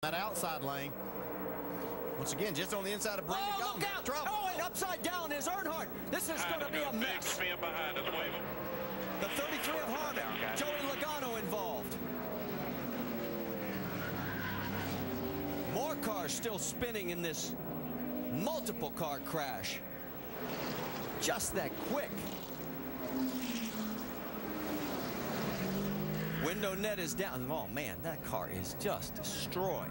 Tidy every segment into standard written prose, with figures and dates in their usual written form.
That outside lane. Once again, just on the inside of Brendan. Oh, look out! Trouble. Oh, and upside down is Earnhardt. This is going to be a mess. Behind us, wave. The 33 of Harvick, Joey Logano involved. More cars still spinning in this multiple car crash. Just that quick. Window net is down. Oh man, that car is just destroyed.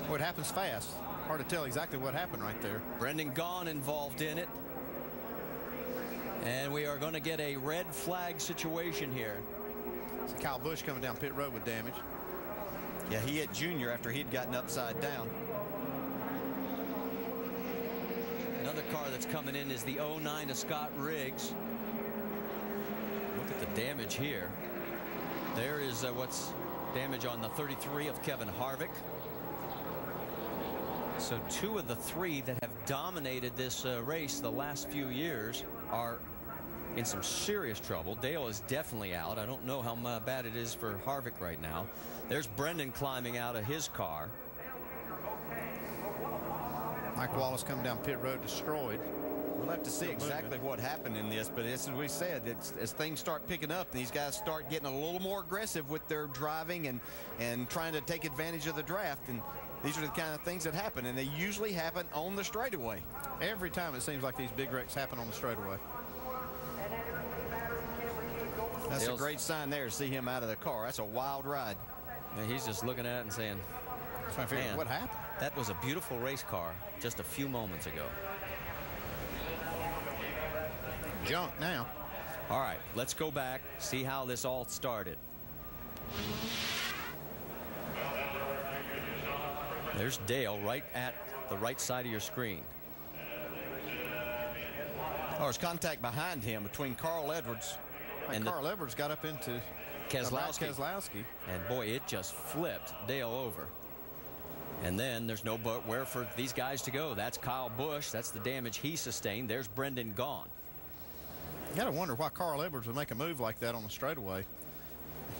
Boy, it happens fast. Hard to tell exactly what happened right there. Brendan Gaughan involved in it. And we are going to get a red flag situation here. It's Kyle Busch coming down pit road with damage. Yeah, he hit Junior after he'd gotten upside down. Another car that's coming in is the 09 of Scott Riggs. Look at the damage here. There is what's damage on the 33 of Kevin Harvick. So two of the three that have dominated this race the last few years are in some serious trouble. Dale is definitely out. I don't know how bad it is for Harvick right now. There's Brendan climbing out of his car. Mike Wallace coming down pit road destroyed. We'll have to see exactly what happened in this, but as we said, as things start picking up and these guys start getting a little more aggressive with their driving and trying to take advantage of the draft, and these are the kind of things that happen, and they usually happen on the straightaway. Every time it seems like these big wrecks happen on the straightaway. That's a great sign there to see him out of the car. That's a wild ride. And he's just looking at it and saying, trying to figure out what happened. That was a beautiful race car just a few moments ago. Junk now. All right, let's go back, see how this all started. There's Dale right at the right side of your screen. Oh, there's contact behind him between Carl Edwards and Carl Edwards got up into Keselowski. And boy, it just flipped Dale over. And then there's nowhere for these guys to go. That's Kyle Busch. That's the damage he sustained. There's Brendan Gaughan. You got to wonder why Carl Edwards would make a move like that on the straightaway.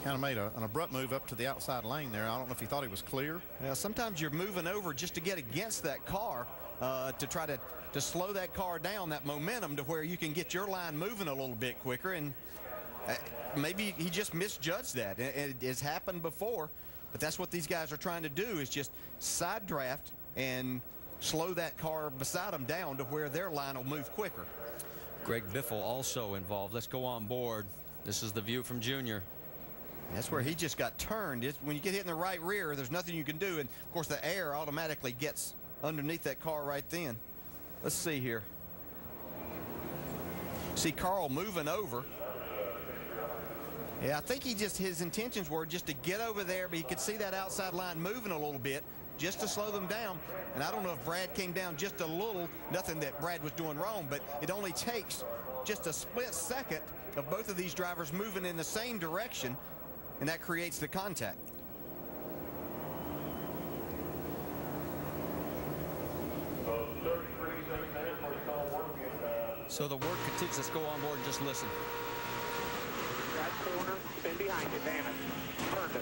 Kind of made an abrupt move up to the outside lane there. I don't know if he thought he was clear. Yeah, sometimes you're moving over just to get against that car to try to slow that car down, that momentum, to where you can get your line moving a little bit quicker. And maybe he just misjudged that. It has happened before, but that's what these guys are trying to do, is just side draft and slow that car beside them down to where their line will move quicker. Greg Biffle also involved. Let's go on board. This is the view from Junior. That's where he just got turned. When you get hit in the right rear, there's nothing you can do. And, of course, the air automatically gets underneath that car right then. Let's see here. See Carl moving over. Yeah, I think his intentions were just to get over there, but he could see that outside line moving a little bit just to slow them down. And I don't know if Brad came down just a little. Nothing that Brad was doing wrong, but it only takes just a split second of both of these drivers moving in the same direction, and that creates the contact. So the work continues. Let's go on board and just listen. Right corner, spin behind you, damn it. Turned it.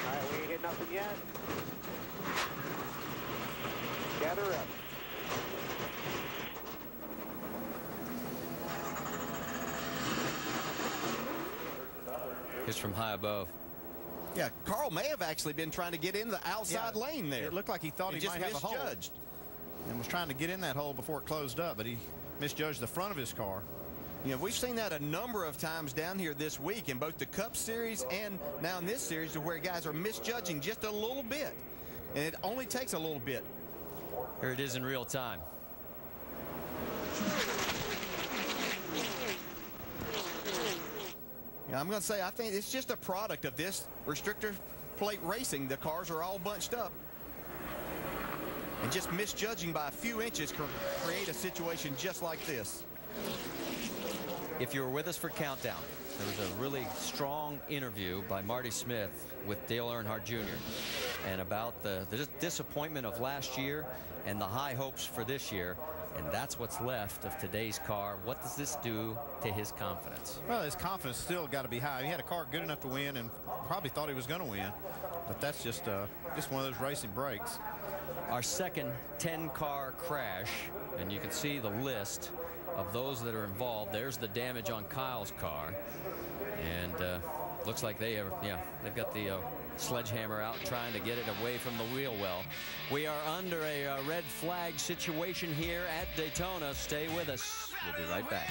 All right, we ain't hit nothing yet. Gather up. It's from high above. Yeah, Carl may have actually been trying to get in the outside lane there. It looked like he thought he might have a hole and was trying to get in that hole before it closed up, but he misjudged the front of his car. You know, we've seen that a number of times down here this week in both the Cup Series and now in this series, to where guys are misjudging just a little bit. And it only takes a little bit. Here it is in real time. Yeah, I'm going to say, I think it's just a product of this restrictor plate racing. The cars are all bunched up. And just misjudging by a few inches can create a situation just like this. If you were with us for Countdown, there was a really strong interview by Marty Smith with Dale Earnhardt Jr. and about the disappointment of last year and the high hopes for this year. And that's what's left of today's car. What does this do to his confidence? Well, his confidence still got to be high. He had a car good enough to win and probably thought he was going to win. But that's just one of those racing breaks. Our second 10-car crash, and you can see the list of those that are involved. There's the damage on Kyle's car. And looks like they've got the sledgehammer out trying to get it away from the wheel well. We are under a red flag situation here at Daytona. Stay with us. We'll be right back.